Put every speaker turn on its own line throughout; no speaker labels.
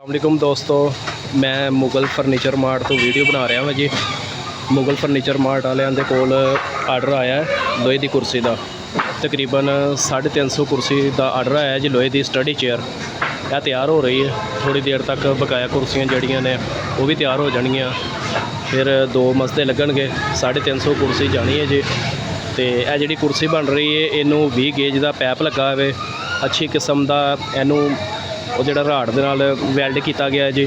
अस्सलामुअलैकुम दोस्तों, मैं मुगल फर्नीचर मार्ट तो वीडियो बना रहा हाँ जी। मुगल फर्नीचर मार्ट वालिਆਂ ਦੇ ਕੋਲ आर्डर आया है लोहे की कुर्सी का। तकरीबन 350 कुर्सी का आर्डर आया जी। लोहे की स्टडी चेयर यह तैयार हो रही है, थोड़ी देर तक बकाया कुर्सियाँ जड़ियाँ ने वो भी तैयार हो जाएंगियाँ। फिर 2 मसले लगणगे, 350 कुर्सी जानी है जी। तो यह जी कुर्सी बन रही है, इनू 20 गेज का पैप लगा है, अच्छी किस्म का इनू वो जो राड़ दे नाल वैल्ड किया गया है जी।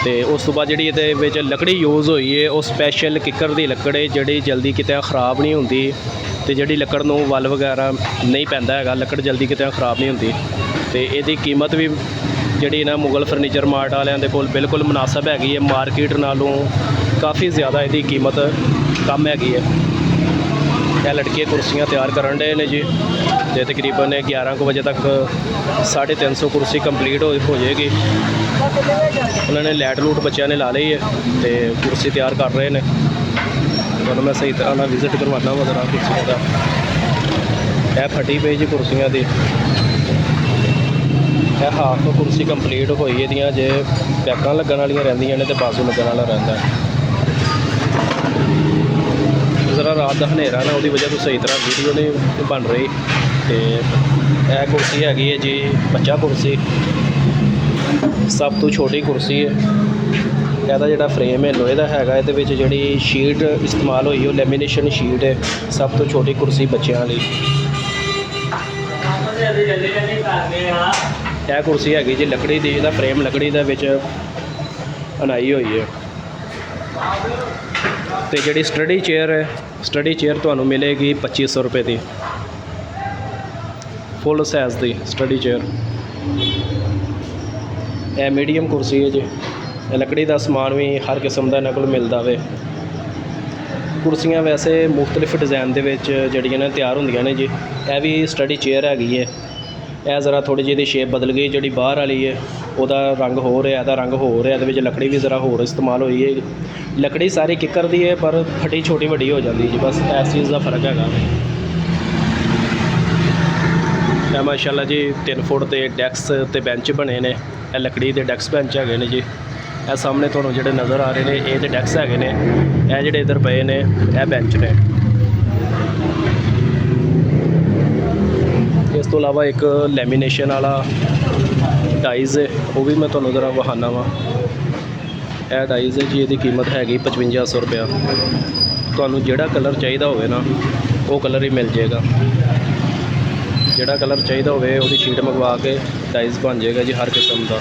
तो उस तो बाद जी ये लकड़ी यूज़ हुई है वो स्पैशल किकर की लकड़ है, जी जल्दी कितें खराब नहीं होंगी। तो जी लकड़ नूं वल वगैरह नहीं पैंदा हैगा, लकड़ जल्दी कितें खराब नहीं होंगी। तो यदी कीमत भी जी ना मुगल फर्नीचर मार्ट वालिਆਂ ਦੇ ਕੋਲ बिल्कुल मुनासिब हैगी है, मार्केट नालों काफ़ी ज़्यादा यदी कीमत कम हैगी है। यह लड़के कुर्सियाँ तैयार करन डे ने जी। तो तकरीबन 11 बजे तक 350 कुर्सी कंप्लीट हो जाएगी। उन्होंने लैट लूट बच्चों ने ला ली है तो कुर्सी तैयार कर रहे हैं। तो मैं सही तरह विजिट करवाना वा जरा कुर्सियों का। यह फटी पई जी कुर्सियाँ की, यह हाफ कुर्सी कंप्लीट हुई है जे बैकां लगन वाली रहिंदियां ने तो बाजू लगन वाला रहिंदा है। जरा रात का हनेरा ना उसकी वजह तो सही तरह वीडियो नहीं बन रही। तो यह कुर्सी हैगी है जी 50 कुर्सी, सब तो छोटी कुर्सी है। यदा जोड़ा फ्रेम है लोहे का हैगा, ये जी शीट इस्तेमाल हुई है लैमीनेशन शीट है। सब तो छोटी कुर्सी बच्चों वाली। यह कुर्सी हैगी जी लकड़ी की, इसका फ्रेम लकड़ी का विच अनाई हुई है। तो जी स्टडी चेयर है, स्टडी चेयर तो मिलेगी 2500 रुपये की, फुल साइज़ की स्टडी चेयर। यह मीडियम कुर्सी है जी। लकड़ी का समान भी हर किस्म का इन्हों को मिलता है। कुर्सियाँ वैसे मुख्तलिफ डिज़ाइन के जड़ियाँ ने तैयार होंदियां ने जी। यह भी स्टडी चेयर हैगी है। यह ज़रा थोड़ी जी शेप बदल गई, जी बाहर वाली है वह रंग हो रहा, यदा रंग हो रहा, ये लकड़ी भी ज़रा होर इस्तेमाल हुई है। लकड़ी सारी किकर दी है पर फटी छोटी वड्डी हो जाती है, बस इस चीज़ का फर्क है। यह माशाल्लाह जी 3 फुट के डैक्स ते बेंच बने ने। यह लकड़ी के डैक्स बेंच है ने जी। यह सामने थोड़ा जो नज़र आ रहे हैं ये तो डैक्स है ने, यह जोड़े इधर पे ने यह बेंच ने। इस तो अलावा एक लैमीनेशन वाला डाइज़ है, वो भी मैं तुम्हें ज़रा विखाना वा। यह डाइज़ है जी, इसकी कीमत हैगी 5500 रुपया। तो जोड़ा कलर चाहिए होवे ना वो कलर ही मिल जाएगा। जोड़ा कलर चाहिए होवे उसकी शीट मंगवा के डाइज़ बन जाएगा जी हर किस्म का।